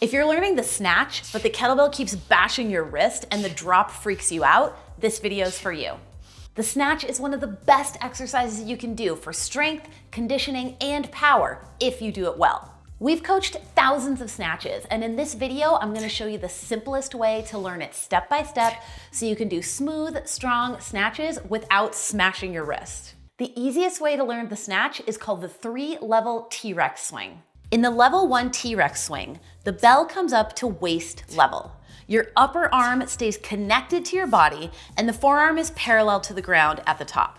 If you're learning the snatch, but the kettlebell keeps bashing your wrist and the drop freaks you out, this video's for you. The snatch is one of the best exercises you can do for strength, conditioning, and power if you do it well. We've coached thousands of snatches, and in this video, I'm gonna show you the simplest way to learn it step by step so you can do smooth, strong snatches without smashing your wrist. The easiest way to learn the snatch is called the 3-level T-Rex swing. In the level 1 T-Rex swing, the bell comes up to waist level. Your upper arm stays connected to your body and the forearm is parallel to the ground at the top.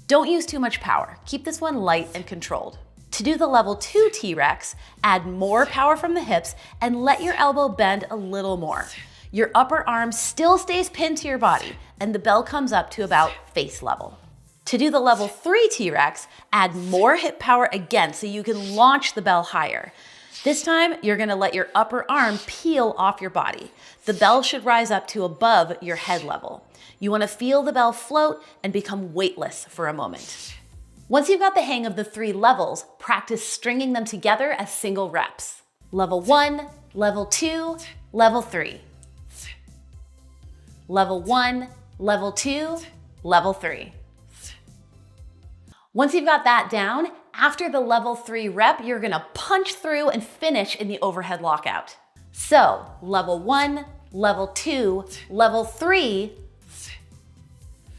Don't use too much power. Keep this one light and controlled. To do the level 2 T-Rex, add more power from the hips and let your elbow bend a little more. Your upper arm still stays pinned to your body and the bell comes up to about face level. To do the level 3 T-Rex, add more hip power again so you can launch the bell higher. This time, you're gonna let your upper arm peel off your body. The bell should rise up to above your head level. You wanna feel the bell float and become weightless for a moment. Once you've got the hang of the 3 levels, practice stringing them together as single reps. Level 1, level 2, level 3. Level 1, level 2, level 3. Once you've got that down, after the level 3 rep, you're gonna punch through and finish in the overhead lockout. So, level 1, level 2, level 3,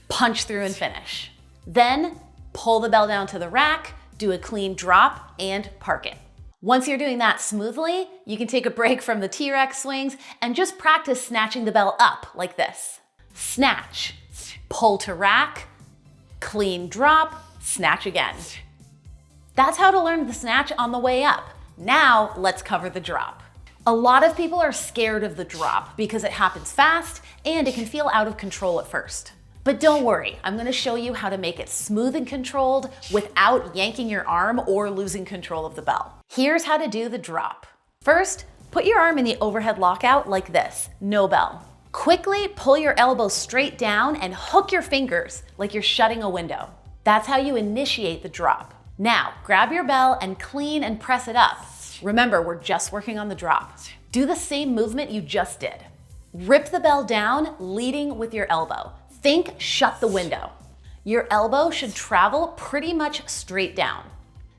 punch through and finish. Then, pull the bell down to the rack, do a clean drop, and park it. Once you're doing that smoothly, you can take a break from the T-Rex swings and just practice snatching the bell up like this. Snatch, pull to rack, clean drop, snatch again. That's how to learn the snatch on the way up. Now let's cover the drop. A lot of people are scared of the drop because it happens fast and it can feel out of control at first. But don't worry, I'm gonna show you how to make it smooth and controlled without yanking your arm or losing control of the bell. Here's how to do the drop. First, put your arm in the overhead lockout like this, no bell. Quickly pull your elbow straight down and hook your fingers like you're shutting a window. That's how you initiate the drop. Now, grab your bell and clean and press it up. Remember, we're just working on the drop. Do the same movement you just did. Rip the bell down, leading with your elbow. Think shut the window. Your elbow should travel pretty much straight down.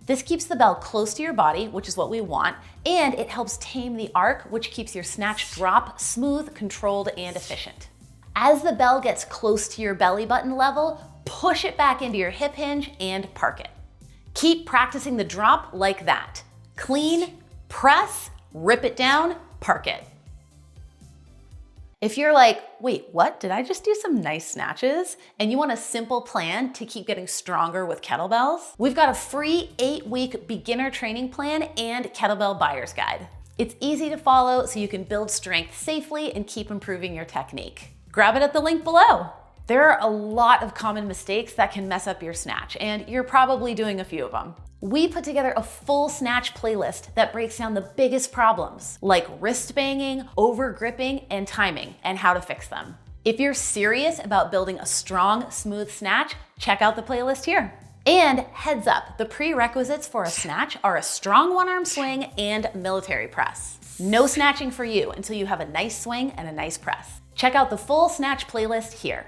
This keeps the bell close to your body, which is what we want, and it helps tame the arc, which keeps your snatch drop smooth, controlled, and efficient. As the bell gets close to your belly button level, push it back into your hip hinge and park it. Keep practicing the drop like that. Clean, press, rip it down, park it. If you're like, wait, what? Did I just do some nice snatches? And you want a simple plan to keep getting stronger with kettlebells? We've got a free 8-week beginner training plan and kettlebell buyer's guide. It's easy to follow so you can build strength safely and keep improving your technique. Grab it at the link below. There are a lot of common mistakes that can mess up your snatch, and you're probably doing a few of them. We put together a full snatch playlist that breaks down the biggest problems, like wrist banging, over gripping, and timing, and how to fix them. If you're serious about building a strong, smooth snatch, check out the playlist here. And heads up, the prerequisites for a snatch are a strong one-arm swing and military press. No snatching for you until you have a nice swing and a nice press. Check out the full snatch playlist here.